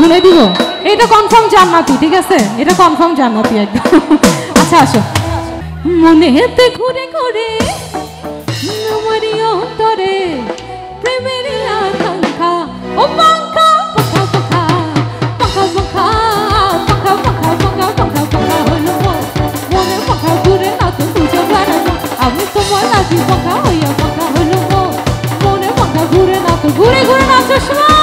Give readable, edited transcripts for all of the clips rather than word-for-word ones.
ঝুলে দিব। এটা কনফার্ম জান্নাতি, ঠিক আছে? এটা কনফার্ম জান্নাতি একদম। আচ্ছা আসো। মনেতে ঘুরে ঘুরে আমারই অন্তরে প্রেমের আকাঙ্ক্ষা, ও পাখা পাখা পাখা পাখা পাখা পাখা পাখা পাখা পাখা পাখা হলো মনে পাখা ঘুরে না তো খুঁজে বেড়ানো, আমি তোমার নাকি পাখা হইয়া পাখা হলো মনে পাখা ঘুরে না তো ঘুরে ঘুরে নাচো সবাই।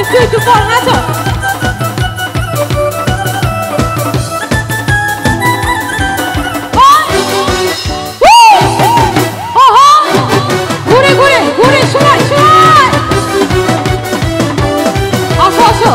একটু একটু পর নাচো। ঘুরে ঘুরে ঘুরে সবাই সবাই আসো আসো।